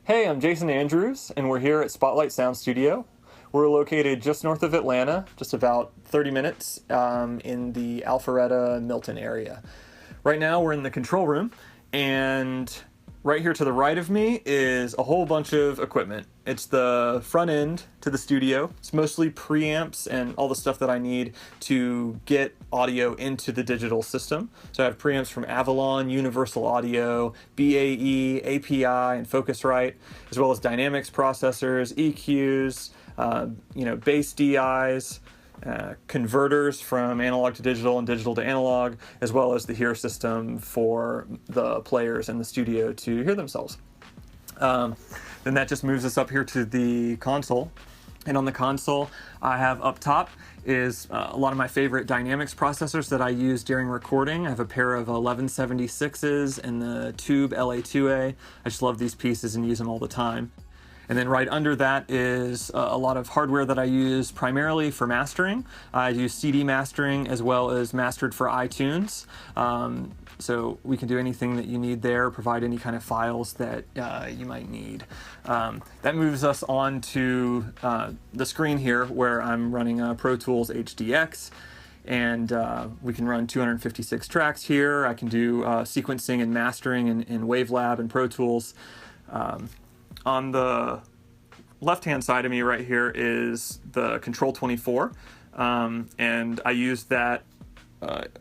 Hey, I'm Jason Andrews, and we're here at Spotlight Sound Studio. We're located just north of Atlanta, just about 30 minutes in the Alpharetta, Milton area. Right now we're in the control room, and right here to the right of me is a whole bunch of equipment. It's the front end to the studio. It's mostly preamps and all the stuff that I need to get audio into the digital system. So I have preamps from Avalon, Universal Audio, BAE, API, and Focusrite, as well as dynamics processors, EQs, bass DIs, converters from analog to digital and digital to analog, as well as the hear system for the players in the studio to hear themselves. Then that just moves us up here to the console. And on the console, I have up top is a lot of my favorite dynamics processors that I use during recording. I have a pair of 1176s and the Tube LA2A. I just love these pieces and use them all the time. And then right under that is a lot of hardware that I use primarily for mastering. I use CD mastering as well as mastered for iTunes. So we can do anything that you need there, provide any kind of files that you might need. That moves us on to the screen here where I'm running Pro Tools HDX. And we can run 256 tracks here. I can do sequencing and mastering in Wavelab and Pro Tools. On the left-hand side of me right here is the Control 24, and I use that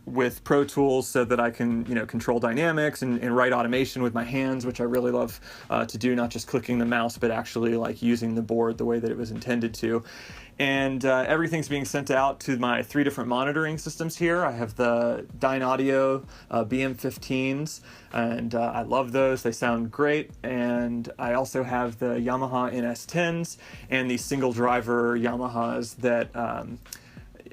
with Pro Tools so that I can, control dynamics and write automation with my hands, which I really love to do, not just clicking the mouse, but actually like using the board the way that it was intended to. And everything's being sent out to my 3 different monitoring systems here. I have the Dynaudio BM15s, and I love those. They sound great. And I also have the Yamaha NS10s and the single driver Yamahas that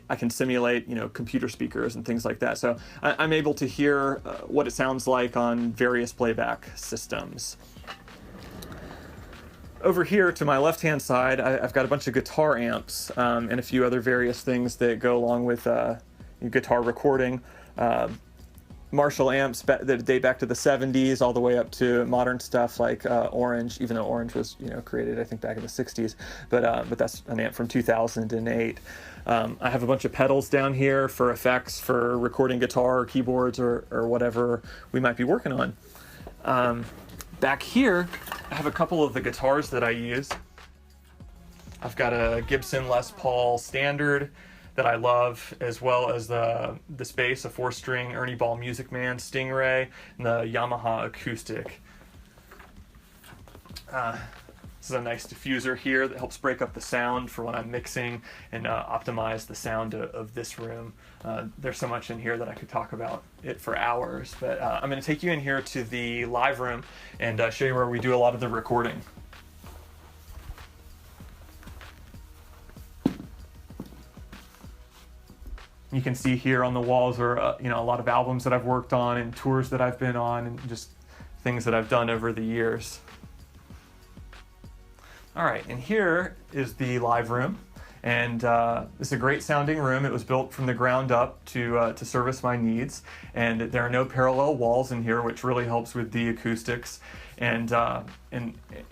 I can simulate, computer speakers and things like that. So I'm able to hear what it sounds like on various playback systems. Over here to my left-hand side, I've got a bunch of guitar amps and a few other various things that go along with guitar recording. Marshall amps that date back to the 70s all the way up to modern stuff like Orange, even though Orange was created I think back in the 60s, but that's an amp from 2008. I have a bunch of pedals down here for effects for recording guitar or keyboards or whatever we might be working on. Back here I have a couple of the guitars that I use. I've got a Gibson Les Paul Standard that I love, as well as the Space, a 4-string Ernie Ball Music Man Stingray, and the Yamaha Acoustic. This is a nice diffuser here that helps break up the sound for when I'm mixing and optimize the sound of this room. There's so much in here that I could talk about it for hours, but I'm going to take you in here to the live room and show you where we do a lot of the recording. You can see here on the walls are a lot of albums that I've worked on and tours that I've been on and just things that I've done over the years. All right, and here is the live room, and it's a great sounding room. It was built from the ground up to service my needs, and there are no parallel walls in here, which really helps with the acoustics, and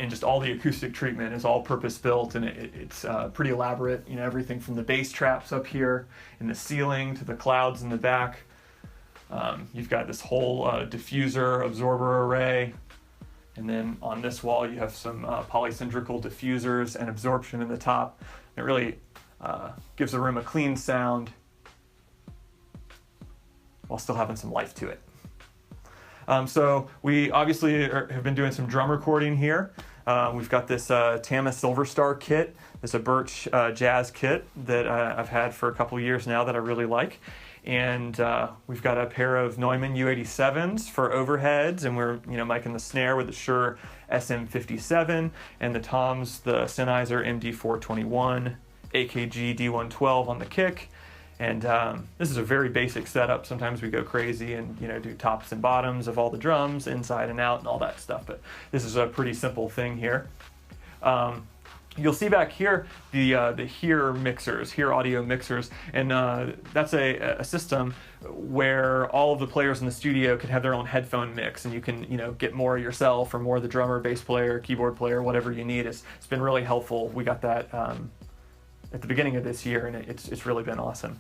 just all the acoustic treatment is all purpose built, and it's pretty elaborate. Everything from the bass traps up here in the ceiling to the clouds in the back. You've got this whole diffuser absorber array. And then on this wall, you have some polycylindrical diffusers and absorption in the top. It really gives the room a clean sound while still having some life to it. So we obviously have been doing some drum recording here. We've got this Tama Silver Star kit. It's a Birch jazz kit that I've had for a couple years now that I really like. And we've got a pair of Neumann U87s for overheads, and we're miking the snare with the Shure SM57, and the toms, the Sennheiser MD421, AKG D112 on the kick. And this is a very basic setup. Sometimes we go crazy and do tops and bottoms of all the drums, inside and out, and all that stuff. But this is a pretty simple thing here. You'll see back here the Hear mixers, Hear audio mixers, and that's a system where all of the players in the studio can have their own headphone mix, and you can get more yourself or more of the drummer, bass player, keyboard player, whatever you need. It's been really helpful. We got that at the beginning of this year, and it's really been awesome.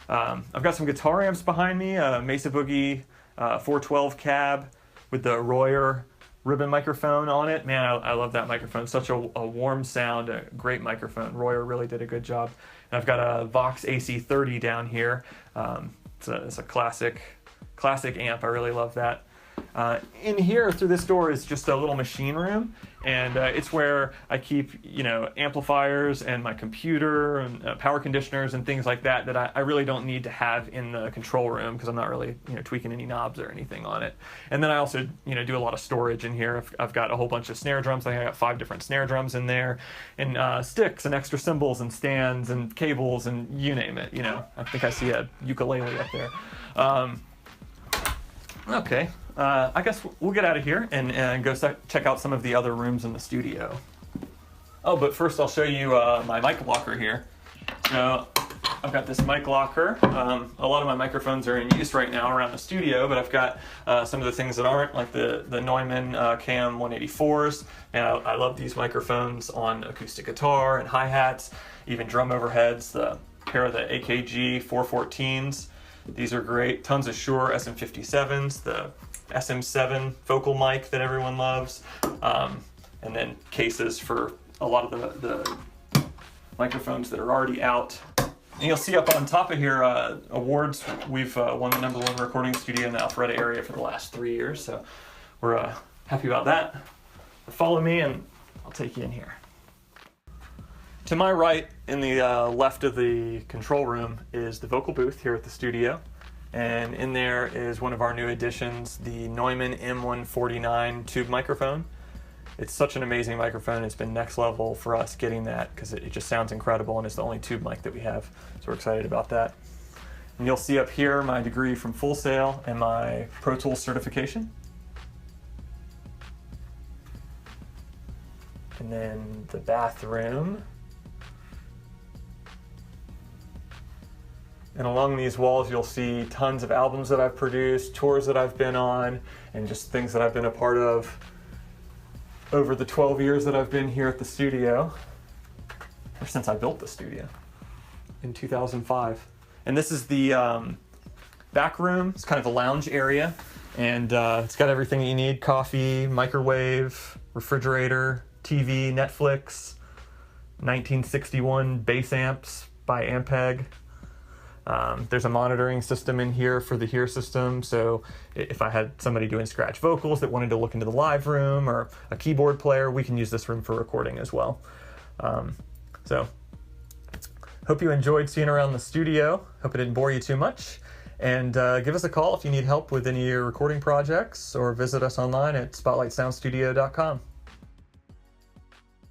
I've got some guitar amps behind me, a Mesa Boogie 412 cab with the Royer ribbon microphone on it. Man, I love that microphone. Such a warm sound, a great microphone. Royer really did a good job. And I've got a Vox AC30 down here. It's a classic amp. I really love that. In here through this door is just a little machine room, and it's where I keep amplifiers and my computer and power conditioners and things like that I really don't need to have in the control room, because I'm not really tweaking any knobs or anything on it. And then I also do a lot of storage in here. I've got a whole bunch of snare drums. I think I got 5 different snare drums in there, and sticks and extra cymbals and stands and cables and you name it. I think I see a ukulele up there. Okay. I guess we'll get out of here and go check out some of the other rooms in the studio. Oh, but first I'll show you my mic locker here. So I've got this mic locker. A lot of my microphones are in use right now around the studio, but I've got some of the things that aren't, like the Neumann KM 184s. And I love these microphones on acoustic guitar and hi-hats, even drum overheads, the pair of the AKG 414s. These are great. Tons of Shure SM57s, the SM7 vocal mic that everyone loves, and then cases for a lot of the microphones that are already out. And you'll see up on top of here awards. We've won the #1 recording studio in the Alpharetta area for the last 3 years, so we're happy about that. Follow me and I'll take you in here. To my right, in the left of the control room, is the vocal booth here at the studio. And in there is one of our new additions, the Neumann M149 tube microphone. It's such an amazing microphone. It's been next level for us getting that, because it just sounds incredible, and it's the only tube mic that we have. So we're excited about that. And you'll see up here my degree from Full Sail and my Pro Tools certification. And then the bathroom. And along these walls you'll see tons of albums that I've produced, tours that I've been on, and just things that I've been a part of over the 12 years that I've been here at the studio, or since I built the studio in 2005. And this is the back room. It's kind of a lounge area, and it's got everything you need: coffee, microwave, refrigerator, TV, Netflix, 1961 bass amps by Ampeg. There's a monitoring system in here for the Hear system, so if I had somebody doing scratch vocals that wanted to look into the live room, or a keyboard player, we can use this room for recording as well. So hope you enjoyed seeing around the studio. Hope it didn't bore you too much. And give us a call if you need help with any of your recording projects, or visit us online at spotlightsoundstudio.com.